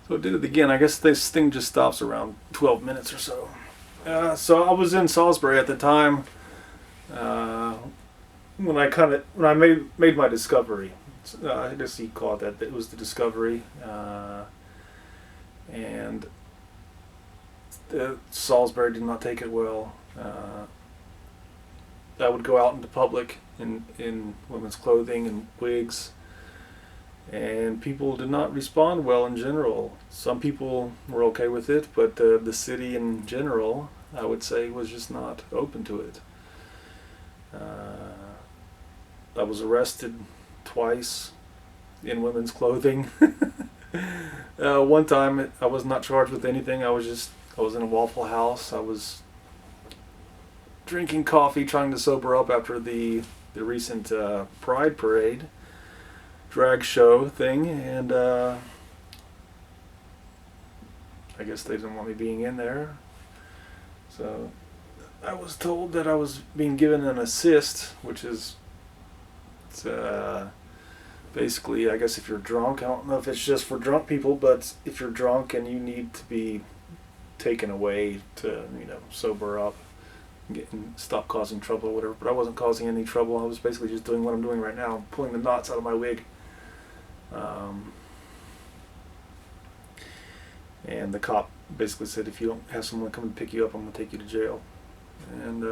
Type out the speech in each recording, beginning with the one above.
So I did it again. I guess this thing just stops around 12 minutes or so. So I was in Salisbury at the time uh, when I made my discovery. I guess you call it that. It was the discovery, and Salisbury did not take it well. I would go out into public in women's clothing and wigs, and people did not respond well in general. Some people were okay with it, but the city in general, I would say, was just not open to it. I was arrested twice in women's clothing. One time I was not charged with anything. I was in a Waffle House. I was drinking coffee, trying to sober up after the recent Pride Parade drag show thing, and I guess they didn't want me being in there. So I was told that I was being given an assist, which is basically, I guess if you're drunk, I don't know if it's just for drunk people, but if you're drunk and you need to be taken away to, sober up, stop causing trouble or whatever. But I wasn't causing any trouble. I was basically just doing what I'm doing right now, pulling the knots out of my wig. And the cop basically said, if you don't have someone come and pick you up, I'm going to take you to jail. And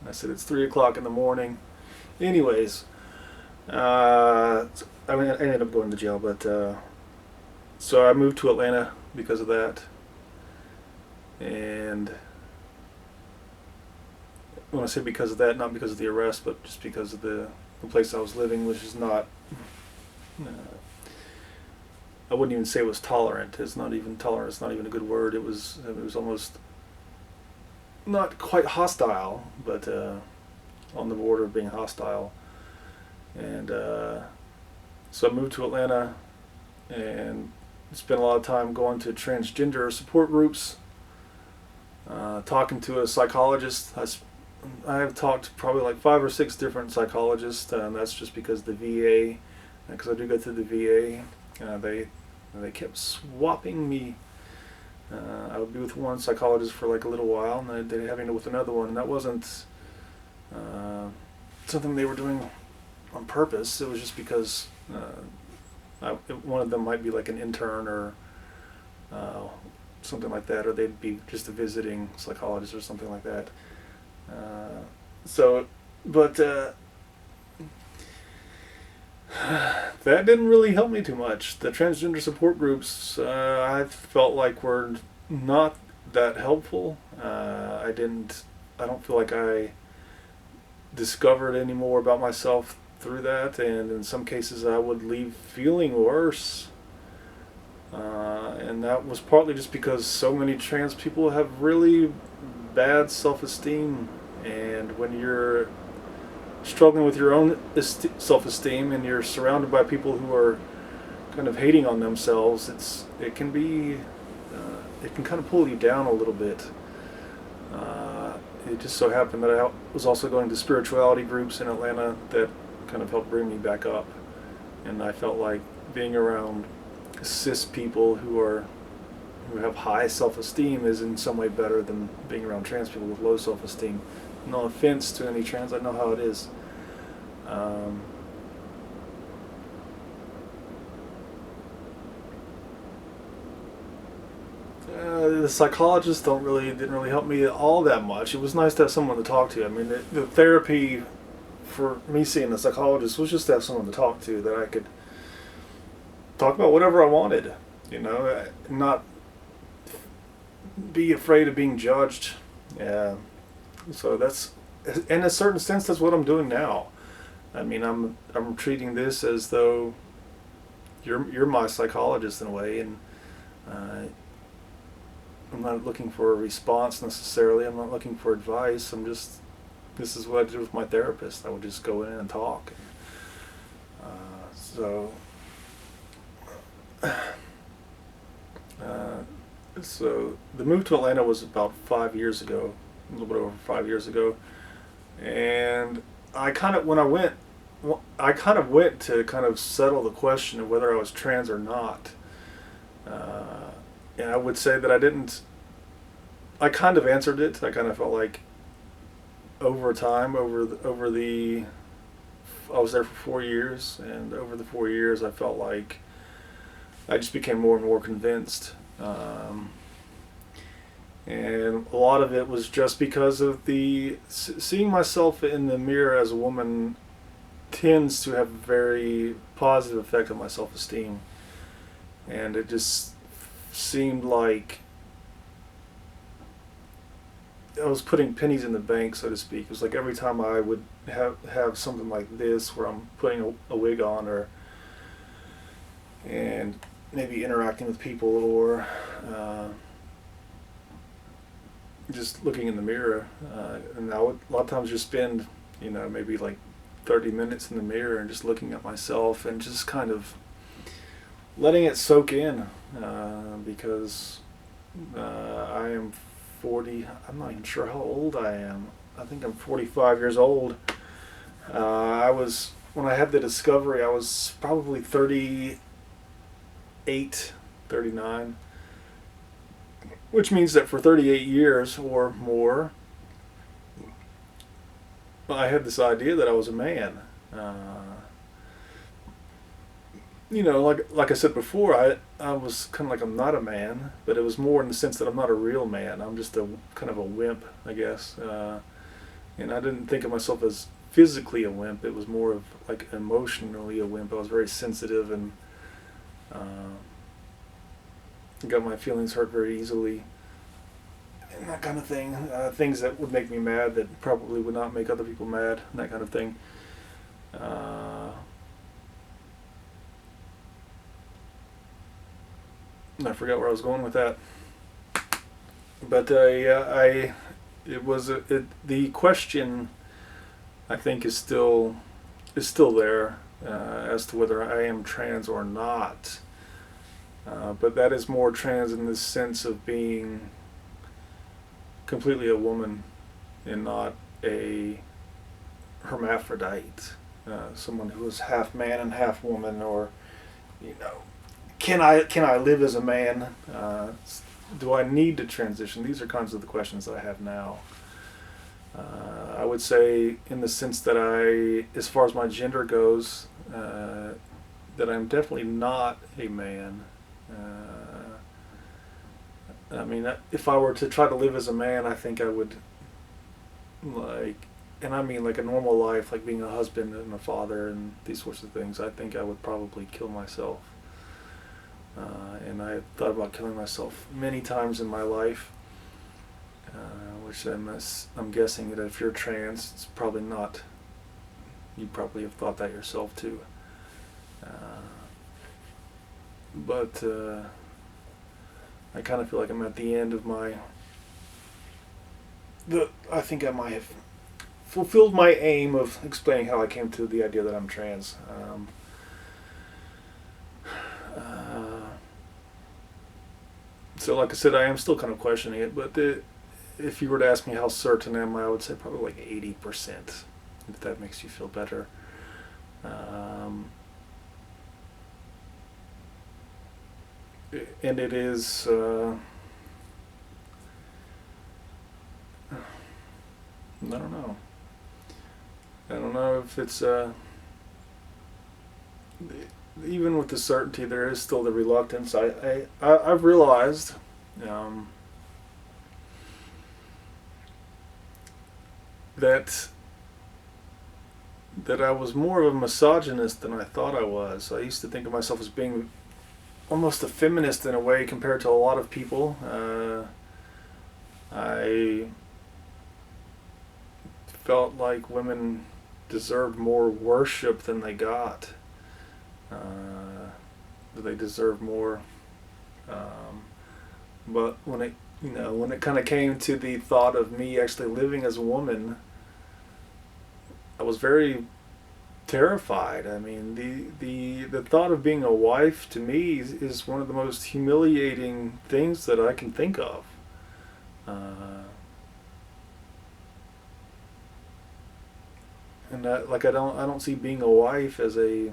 I said, it's 3 o'clock in the morning. Anyways, I ended up going to jail, but so I moved to Atlanta because of that. And when I say because of that, not because of the arrest, but just because of the place I was living, which is not, I wouldn't even say it was tolerant. It's not even tolerant. It's not even a good word. It was almost not quite hostile, but on the border of being hostile. And so I moved to Atlanta and spent a lot of time going to transgender support groups, talking to a psychologist. I have talked to probably like 5 or 6 different psychologists, and that's just because the VA, because I do go through the VA, they kept swapping me. I would be with one psychologist for like a little while, and they'd have me with another one, and that wasn't something they were doing on purpose. It was just because one of them might be like an intern or something like that, or they'd be just a visiting psychologist or something like that. But that didn't really help me too much. The transgender support groups, I felt like were not that helpful. I don't feel like I discovered any more about myself through that, and in some cases I would leave feeling worse. And that was partly just because so many trans people have really bad self-esteem, and when you're struggling with your own self-esteem and you're surrounded by people who are kind of hating on themselves, it can kind of pull you down a little bit. It just so happened that I was also going to spirituality groups in Atlanta that kind of helped bring me back up, and I felt like being around cis people who have high self-esteem is in some way better than being around trans people with low self-esteem. No offense to any trans, I know how it is. The psychologists didn't really help me all that much. It was nice to have someone to talk to. I mean, the therapy for me seeing a psychologist was just to have someone to talk to, that I could talk about whatever I wanted, not be afraid of being judged. Yeah. So that's, in a certain sense, that's what I'm doing now. I mean, I'm treating this as though you're my psychologist in a way, and I'm not looking for a response necessarily. I'm not looking for advice. This is what I did with my therapist. I would just go in and talk. So the move to Atlanta was about 5 years ago, a little bit over 5 years ago, and I kind of went to kind of settle the question of whether I was trans or not. Uh, and I would say that I didn't. I kind of answered it. I kind of felt like over time, I was there for 4 years, and over the 4 years, I felt like I just became more and more convinced. And a lot of it was just because of seeing myself in the mirror as a woman tends to have a very positive effect on my self-esteem, and it just seemed like I was putting pennies in the bank, so to speak. It was like every time I would have something like this, where I'm putting a wig on, or and maybe interacting with people, or just looking in the mirror, and I would a lot of times just spend, maybe like 30 minutes in the mirror and just looking at myself and just kind of letting it soak in, because I am 40. I'm not even sure how old I am. I think I'm 45 years old. When I had the discovery, I was probably 38, 39, which means that for 38 years or more, I had this idea that I was a man. Like I said before, I was kind of like, I'm not a man, but it was more in the sense that I'm not a real man. I'm just a kind of a wimp, I guess. And I didn't think of myself as physically a wimp. It was more of like emotionally a wimp. I was very sensitive, and got my feelings hurt very easily, and that kind of thing. Things that would make me mad that probably would not make other people mad, and that kind of thing. And I forgot where I was going with that. But yeah, the question, I think, is still there, as to whether I am trans or not. But that is more trans in the sense of being completely a woman and not a hermaphrodite, someone who is half man and half woman, or can I live as a man? Do I need to transition? These are kinds of the questions that I have now. I would say, in the sense that as far as my gender goes, that I'm definitely not a man. I mean, if I were to try to live as a man, I think I would, and I mean like a normal life, like being a husband and a father and these sorts of things, I think I would probably kill myself. And I thought about killing myself many times in my life, which I'm guessing that if you're trans, it's probably not. You probably have thought that yourself too. But I kind of feel like I'm at the end of I think I might have fulfilled my aim of explaining how I came to the idea that I'm trans. So like I said, I am still kind of questioning it, but if you were to ask me how certain am I would say probably like 80%, if that makes you feel better. And it is, I don't know. I don't know if it's, even with the certainty, there is still the reluctance. I've realized, that I was more of a misogynist than I thought I was. I used to think of myself as being almost a feminist in a way compared to a lot of people. I felt like women deserved more worship than they got. They deserve more. But when it kind of came to the thought of me actually living as a woman, I was very terrified. I mean, the thought of being a wife to me is one of the most humiliating things that I can think of. And I don't see being a wife as a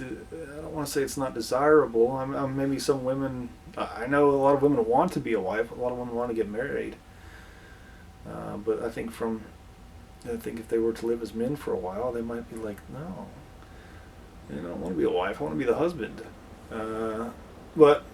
I don't want to say it's not desirable. Maybe some women. I know a lot of women want to be a wife. A lot of women want to get married. But I think if they were to live as men for a while, they might be like, no, I don't want to be a wife. I want to be the husband. But